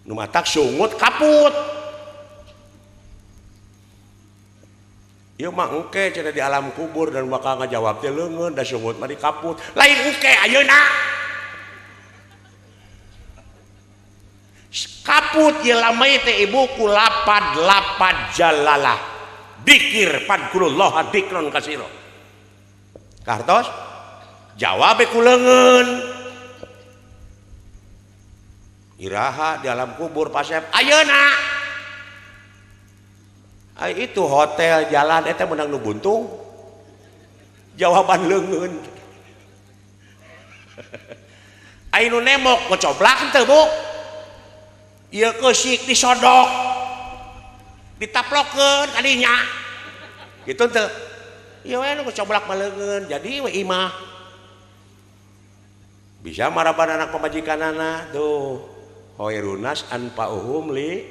nu matak sungut kaput ieu mah engke cenah di alam kubur dan bakal ngajawab teh leungeun da sungut mah di kaput lain engke ayeuna kaput ieu lamai teh ibu ku lapad jalalah dzikir fadkurullah dzikron kasira kartos jawab ku leungeun iraha di alam kubur pasep ayeuna ay itu hotel jalan eta menang nu buntung jawaban leungeun ay nu nemok ngocoblak teu bu ieu keusik disodok ditaplokeun kadinya kitu teu ieu we nu ngocoblak mah leungeun jadi we imah bisa maraban anak pamajikanana tuh hoirunas anfa'uhum li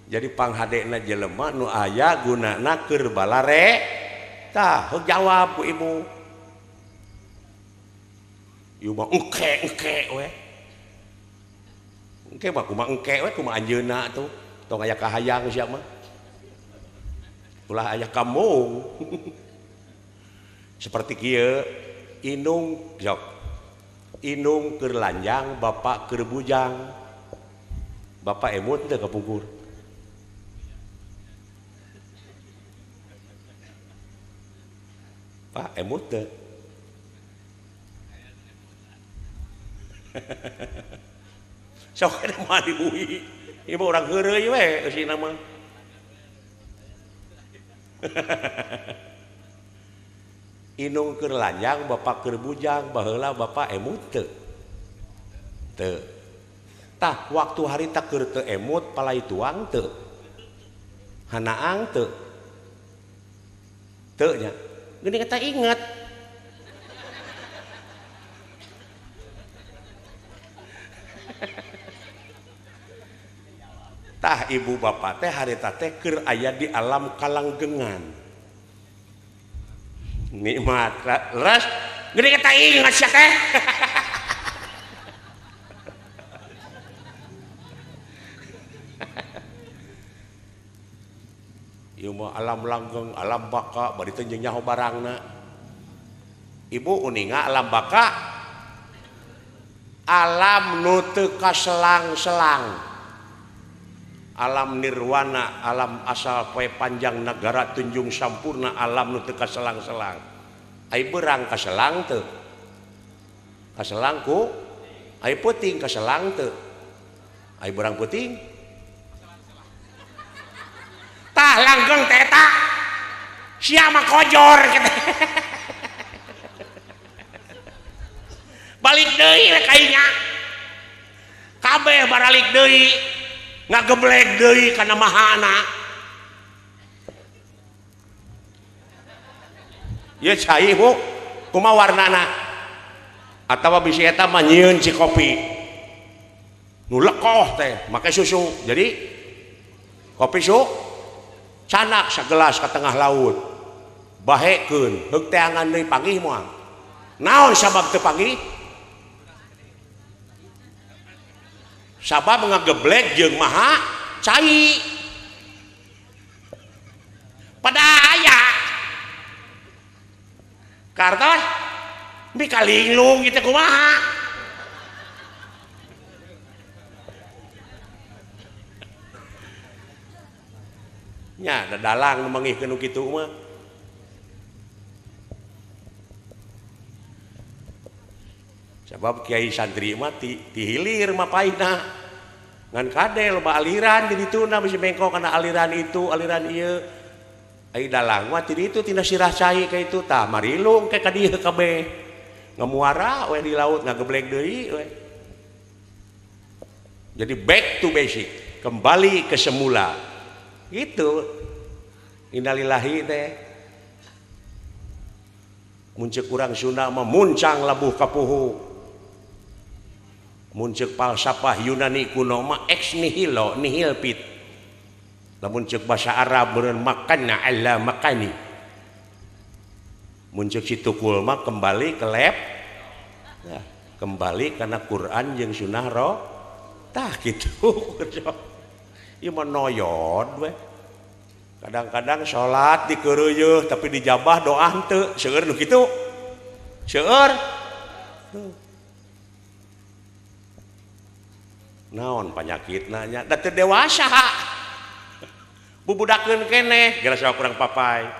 jadi panghadena jelema nu aya gunana keur balare tah jawab ku ibu ieu mah engke we engke mah kumaha engke we kumaha anjeunna tuh tong aya kahayang sia mah ulah aya kamung seperti kieu inung jok inung keur lanjang bapak keur bujang bapak emut teh kapungkur pak emut teh sok mah dibuhi ibu orang heureuy we eusina mah inung keur lanjang bapak keur bujang baheula bapak emut teu tah waktu harita keur teu emut palai tuang teu hanaang teu nya geuning eta inget tah ibu bapak teh harita teh keur aya di alam kalanggengan nikmat ras geuning eta inget sia teh ieu mah alam langgeng alam baka bari teu nyaho barangna ibu uninga alam baka alam nu teu kaselang-selang alam nirwana alam asal poe panjang negara tunjung sampurna alam nu teu kaselang-selang ai beurang kaselang teu kaselang ku ai peuting kaselang teu ai beurang peuting tah langgeng teh eta sia mah kojor gitu. Balik deui we kainya kabeh baralik deui ngageblek deui kana mahana ye cai bu kumaha warnana atawa bisi eta mah nyieun si kopi nu lekoh teh make susu jadi kopi su canak sagelas ka tengah laut bahekeun heug teangan deui panggih moal naon sabab teu panggih sabab ngageblek jeung maha cai pada aya kartos bi kalinglung gitu kumaha nya dadalang mangihkeun nu kitu mah sabab kiai santri mah ti hilir mapaina ngan kade loba aliran di dituna bisi bengkok kana aliran itu aliran ieu ai dalang mah ti ditu tina sirah cai ka itu tah marilung ke ka dieu kabeh ngamuara we di laut ngageblek deui we jadi back to basic kembali ke semula gitu innalillahi teh muncul kurang Sunda mah muncang labuh kapuhu muncul falsafah Yunani kuno mah ex nihilo nihil pit lamun ceuk bahasa Arab beureun makanna alla makani muncul situkul mah kembali ke lab ya, kembali karena Quran jeung sunnah roh tah gitu ieu mah noyod we kadang-kadang salat dikeureueuh tapi dijabah doa henteu seueur nu kitu seueur naon panyakitna nya da teu dewasa bubudakeun keneh gara saha kurang papai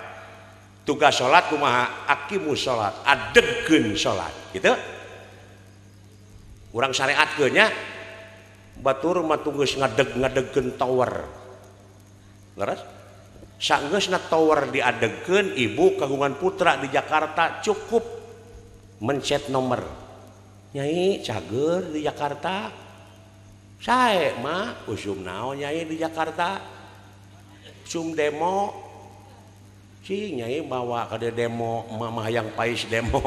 tugas salat kumaha aqimus salat adegkeun salat kitu urang syariatkeun nya batur mah tunggeus ngadeg-ngadegkeun tower leres saenggeusna tower diadegkeun ibu kagungan putra di Jakarta cukup mencet nomor nyai cager di Jakarta sae mah usum naon nyai di Jakarta sum demo si nyai bawa ka demo mama yang pais demo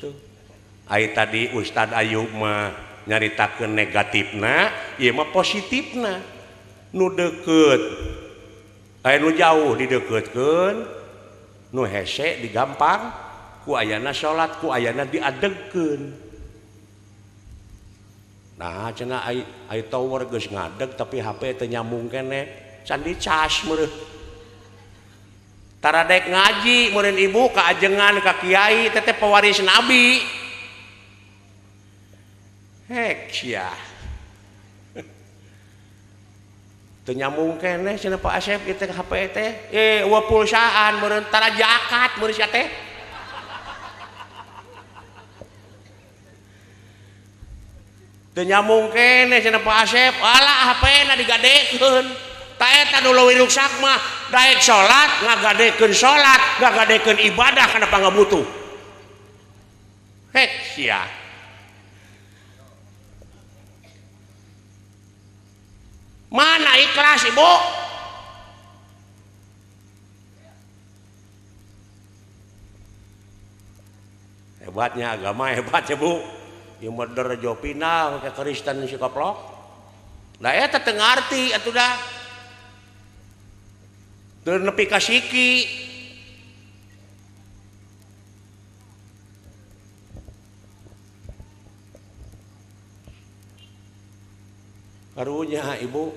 tuh ai tadi Ustad Ayub mah nyaritakeun negatifna ieu mah positifna nu deukeut aya nu jauh dideukeutkeun nu hese digampang ku ayana salat ku ayana diadegkeun nah cenah ai tower geus ngadeg tapi HP teu nyambung keneh can dicas meureun taradek ngaji meureun ibu kaajengan ka kiai teh pewaris nabi hek sia teu nyambung keneh cenah Pak Asep ieu teh HP teh eueuh pulsaan meureun tara jakat meureun sia teh teu nyambung keneh cenah Pak Asep alah HP-na digadekeun ta eta nu leuwih ruksak mah daek salat ngagadekeun salat ngagadekeun ibadah kana pangabutuh hek sia mana ikhlas ibu hebatnya agama hebatnya bu yang modern jopina pakai Kristen si koplok nah eta teu ngarti atuh dah teu nepi ka siki karunya ibu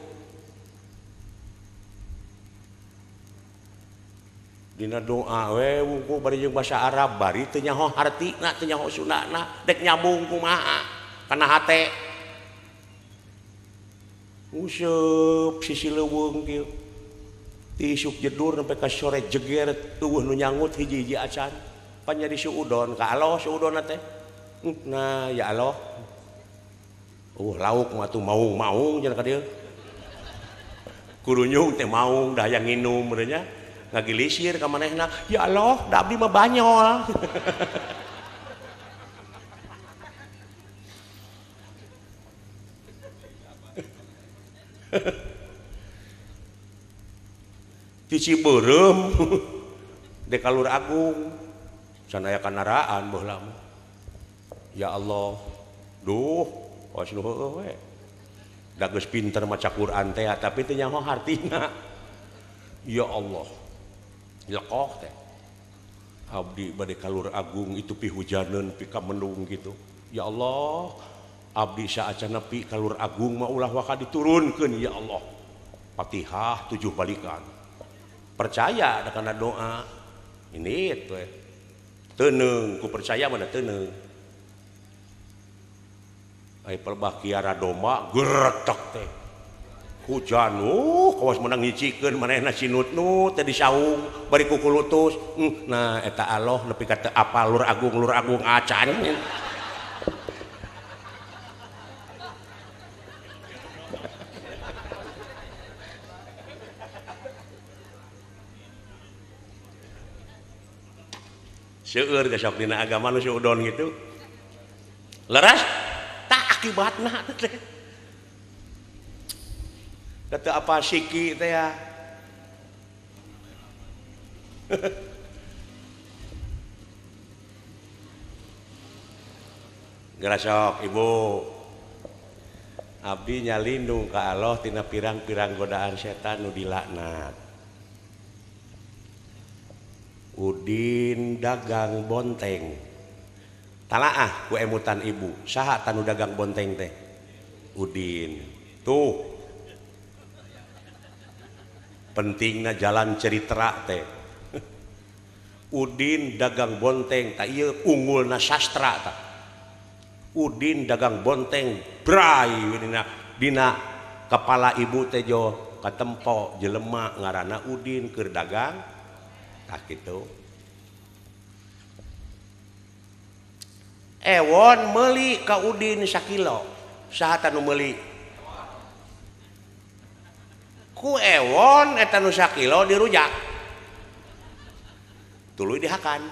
dina doa we wungkul bari jeung basa Arab bari teu nyaho hartina teu nyaho sunana dek nyambung kumaha kana hate useup sisi leuweung kieu tisuk jedur sampai ka sore jeger tueuh nu nyangut hiji-hiji acan pan jadi suudon ka Allah suudon teh nah ya Allah lauk mah tuh maung-maung jangan ka dieu kurunyung teh maung dah yang nginum benernya ngagilisir ka manehna ya Allah da abdi mah banyol cici beureum dek kalur agung sanaya kanaraan baheula mah ya Allah duh was nu heueuh we da geus pinter maca Quran teh tapi teu nyaho hartina ya Allah lekoh teh abdi bade kalur agung itu pi hujaneun pi kamendung gitu ya Allah abdi saacana pi kalur agung mah ulah waka diturunkeun ya Allah Fatihah 7 balikan percaya da kana doa ini teh teuneung ku percaya mana teuneung ai pelbah kiara domba geretek teh hujan kawas menang nyicikeun manehna sinut-nut teh disaung bari ku kulutus nah eta Allah nepi ka teu apal lur agung acan seueur gasok dina agama nu suudon gitu leras tak akibatna teh teu apa siki teh ya garasok ibu abdi nyalindung ka Allah tina pirang-pirang godaan setan nu dilaknat Udin dagang bonteng talaah ku emutan ibu saha tanu dagang bonteng teh Udin tuh pentingna jalan cerita teh Udin dagang bonteng tak ieu unggulna sastra tak Udin dagang bonteng brai dina kepala ibu teh jo katempo jelema ngaranna Udin keur dagang tak gitu ewon meuli ka Udin sakilo saha tanu meuli ku ewon eta nu sakilo dirujak tuluy dihakan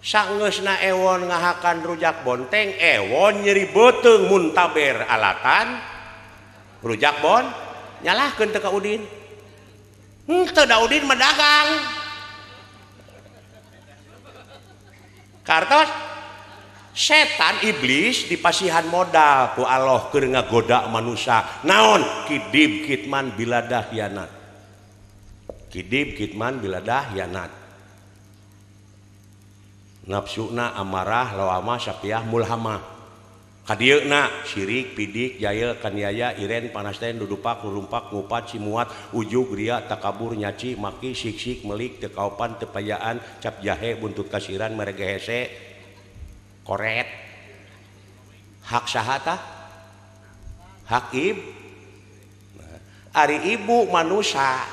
saenggeusna ewon ngahakan rujak bonteng ewon nyeri beuteung muntaber alatan rujak bon nyalahkeun teh ka Udin teu da Udin mah dagang kartos setan iblis dipasihan modal ku Allah keur ngagoda manusia naon kidib kitman biladah hianat kidib kitman biladah hianat nafsuna amarah lawama sapiah mulhamah kadieuna syirik pidik jaya kaniaya iren panasten dudupak nurumpak ngupat cimuat ujug ria takabur nyaci maki siksik melik teu kaopan teu payaan cap jahe buntut kasiran merege hese koret hak saha tah hak ari ibu manusia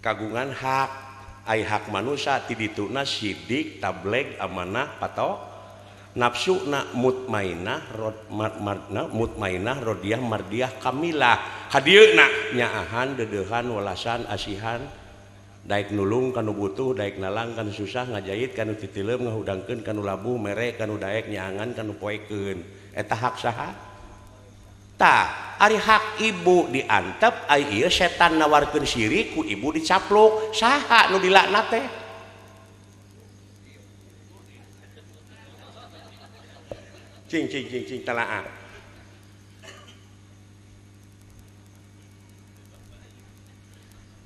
kagungan hak ai hak manusia ti dituna sidik tableg amanah nafsu na mutmainah mutmainah rodiyah mardiyah kamilah hadieuna nyaahan dedehan walasan asihan daek nulung kanu butuh daek nalang kanu susah ngajahit kanu titileum ngahudangkeun kanu labuh mere kanu daek nyaangan kanu poekeun eta hak saha tah ari hak ibu diantep ai ieu setan nawarkeun sirik ku ibu dicapluk saha nu dilaknat teh cing talaah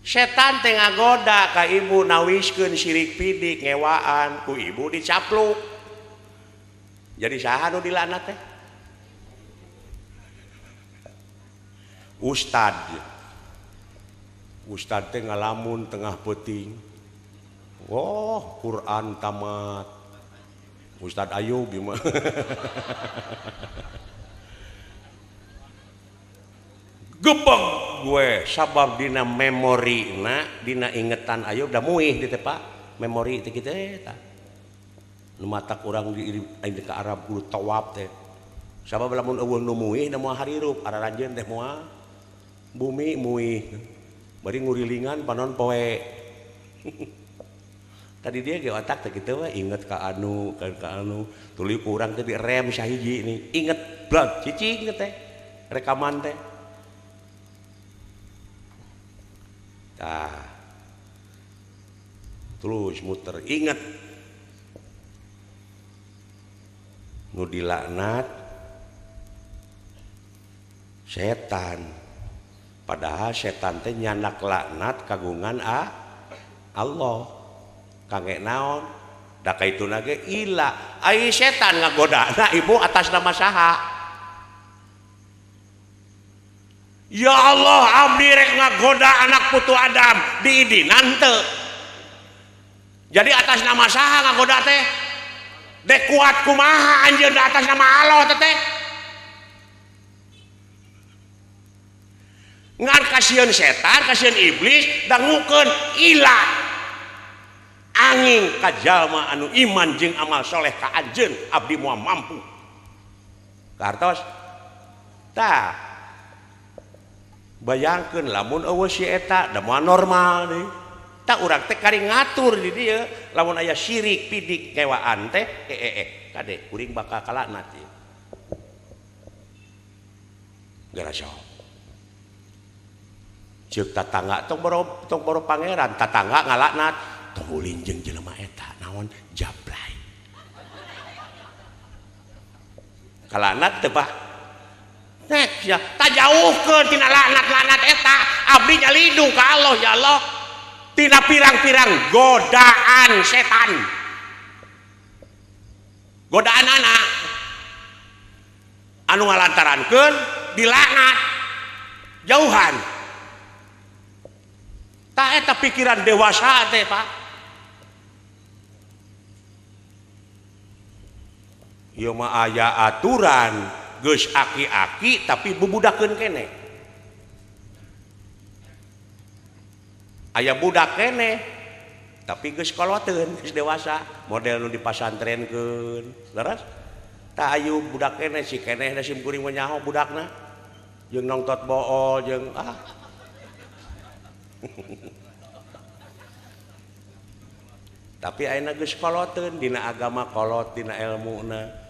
setan teh ngagoda ka ibu nawiskeun sirik pidik ngewaan ku ibu dicapluk jadi saha nu dilaknat teh ustad teh ngalamun tengah peuting Quran tamat Ustad Ayub gimana gebeng gue sabab dina memori dina ingetan Ayub dah muih di tepa memori teh kitu eta nu matak urang di ka Arab kudu tawaf teh sabab lamun eueuh nu muih da moal harirup araranjeun teh moal bumi muih bari ngurilingan panon poe tadi dia ge otak teh kitu we inget ka anu tuluy urang teh di rem sahiji nih inget blog cicing teh rekaman teh terus muter inget nu dilaknat setan padahal setan teh nyanak laknat kagungan Allah kangge naon da kaituna ge ila ai setan ngagodana ibu atas nama saha ya Allah abdi rek ngagoda anak putu Adam diidinan teu jadi atas nama saha ngagoda teh dek kuat kumaha anjeun da atas nama Allah teh ngan kasieun setan kasieun iblis dangukeun ila angin ka jalma anu iman jeung amal soleh ka anjeun abdi moal mampu kartos tah bayangkeun lamun eueuh si eta da moal normal deui tak urang teh kari ngatur di dieu lamun aya syirik pidik kewaan teh kade kuring bakal kalaknat ieu gara saha ceuk tatangga tong boro pangeran tatangga ngalaknat tong ulin jeung jelema eta naon jablay kalaknat teu Pak nek ya tajauhkeun tina laknat-laknat eta abdi nyalindung ka Allah ya Allah tina pirang-pirang godaan setan godaan anak anu ngalantarankeun dilaknat jauhan tah eta pikiran dewasa teh Pak ieu mah aya aturan geus aki-aki tapi bubudakeun kene aya budak kene tapi geus koloteun geus dewasa model nu dipasantrenkeun leres tah ayu budak kene si keneh da sim kuring mah nyaho budakna jeung nongtot bool jeung tapi ayeuna geus koloteun dina agama kolot dina ilmuna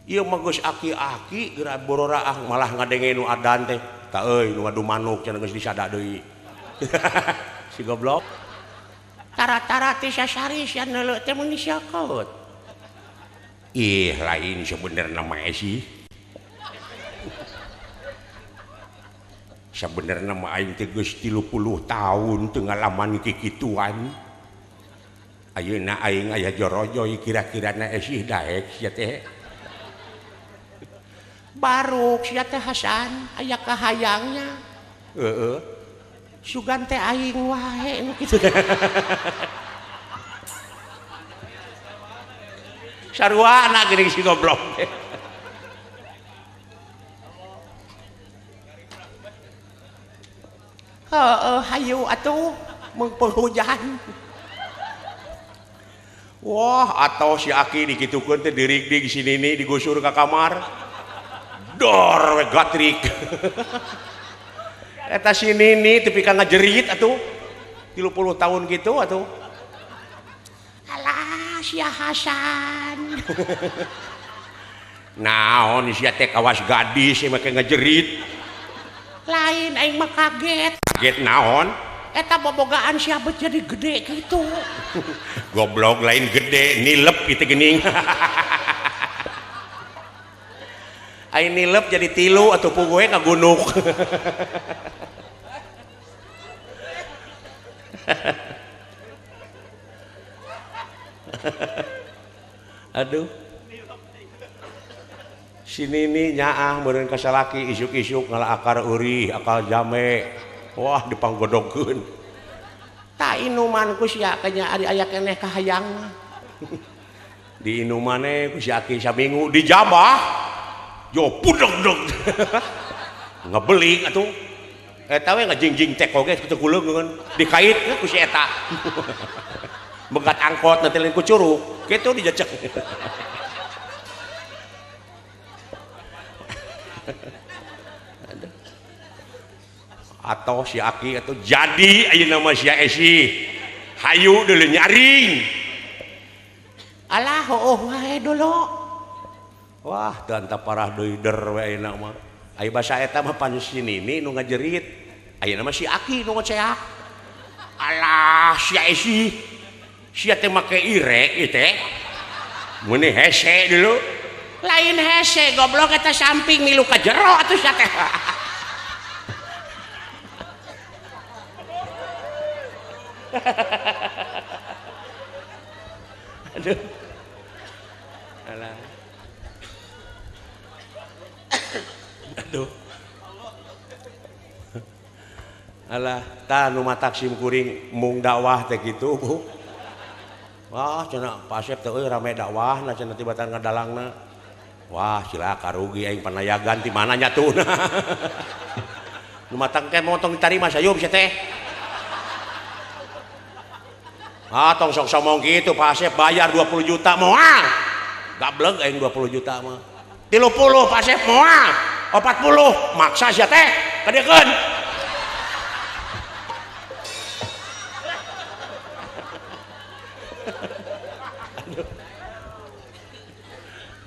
ieu mah geus aki-aki geura bororaah malah ngadenge nu adan teh tah euy nu ngadu manuk cenah geus disada deui si goblok tara-tara teh sasari sia neuleuh teh mun disiakeut ih lain sebenarnya mah sih sebenarnya mah aing teh geus 30 tahun teu ngalaman kikituan ayeuna aing aya jorojoy kira-kirana sih daek sia teh baruk sia teh Hasan aya kahayangnya sugan teh aing wae nu kitu sarwana geuning si goblok hayu atuh mung penghujan Wah, atau si Aki dikitukeun teh dirig di sini nih digusur ke kamar. Dor we gatrik. Eta si Nini tepi ka ngajerit atuh. 30 tahun gitu atuh. Alah, sia Hasan. Naon sia teh kawas gadis make ngajerit. Lain aing mah kaget. Kaget naon? Eta bobogaan siapa jadi gede gitu. Goblok lain gede nilep gitu gening. Aing nilep jadi tilu atau pugue ngagunuk. Aduh. Sini nih nyaah meureun kasalaki isuk-isuk ngala akar euri, akal jame. Wah dipanggodogkeun. Ta inuman ku sia kanya ari aya keneh kahayang. Di inumane ku si Aki saminggu dijabah. Jo pudeg-deg. Ngebeling atuh. Eta we ngajingjing tek oge kitu kuleungeun dikait ku si eta. Begat angkot nanti lain ku curug kitu dijecek. Atau si Aki atau jadi ayeuna mah sia Esi hayu deuleu nyaring alah heueuh wae dulu wah teu anta parah deui der we ayeuna mah aya basa eta mah pan si Nini nu ngajerit ayeuna mah si Aki nu ngoceak alah sia Esi sia teh make irek ieu teh meuni hese dulu lain hese goblok eta samping milu ka jero atuh sia teh. Aduh. Alah. Aduh. Alah, tah nu matak sim kuring mung dakwah teh kitu, Bu. Wah, cenah Pak Asep teh euy rame dakwahna cenah tibatan ngadalangna. Wah, cilaka rugi aing panayagan ti mana nyatuna. Nu matak teh motong ditarima sayeup sia teh. Tong sok somong gitu Pak Asep bayar 20 juta moal gableng aing 20 juta mah 30 Pak Asep moal 40 maksa sia teh kadeukeun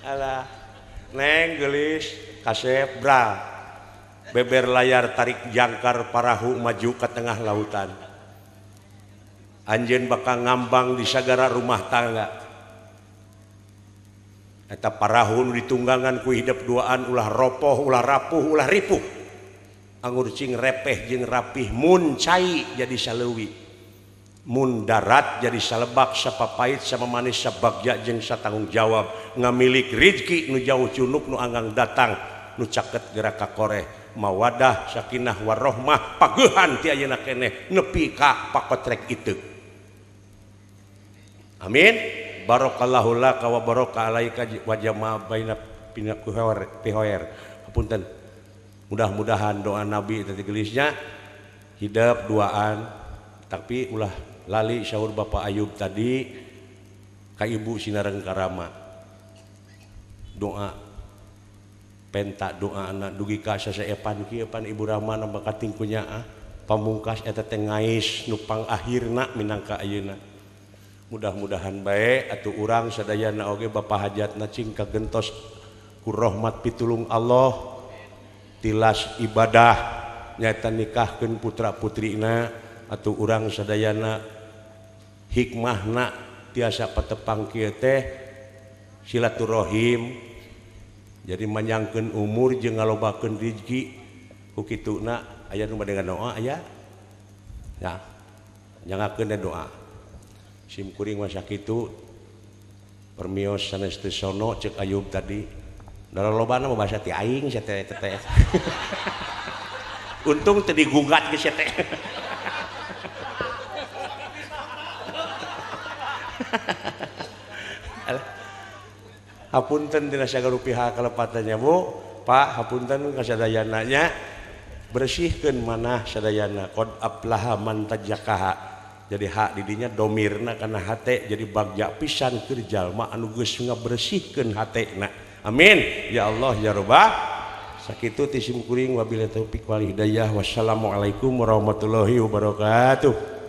alah neng gelis Kasep bra beber layar tarik jangkar parahu maju ke tengah lautan. Anjeun bakal ngambang di sagara rumah tangga. Eta parahu nu ditunggangan ku hidup duaan ulah ropoh, ulah rapuh, ulah ripuh. Anggur cing repeh jeung rapih mun cai jadi saleuwi. Mun darat jadi salebak sapapait sama manis sabagja jeung satanggung jawab ngamilik rezeki nu jauh cunuk nu anggang datang nu caket gerak ka koreh mawadah sakinah warahmah pageuhan ti ayeuna keneh nepi ka pakotrek iteu. Amin. Barakallahu laka wa baraka alaika wa jama'a baina pihoer. Hapunten. Mudah-mudahan doa Nabi tadi gelisnya hidup duaan tapi ulah lali syaur Bapak Ayub tadi ka Ibu Sinareng Karama. Doa penta doa anak dugi ka sasaepan kieu pan Ibu Rama nambah kating kunyaah pamungkas eta teh ngais nu pang akhirna minangka ayeuna. Mudah-mudahan baik atuh urang sadayana oge Bapak hajatna cing kagentos ku rahmat pitulung Allah tilas ibadah nyaeta nikahkeun putra putrina atuh urang sadayana hikmahna tiasa patepang kieu teh silaturahim jadi manyangkeun umur jeung ngalobakeun rezeki ku kituna aya nu bade doa aya ya nyangakeun doa sim kuring masa kitu permios sanes teu sono ceuk Ayub tadi darolobana mah basa ti aing sia teh untung teu digugat ge sia teh hapunten dina sagarupiha kalepatannya Bu Pak hapunten kasadayana nya bersihkeun manah sadayana qad aflaha man tajakaha jadi hak didinya domirna karena hate jadi bagja pisan keur jalma anu geus ngabersihkeun hatena. Amin ya Allah ya Rabbah. Sakitu ti sim kuring wabillahi taufik wal hidayah. Wassalamualaikum warahmatullahi wabarakatuh.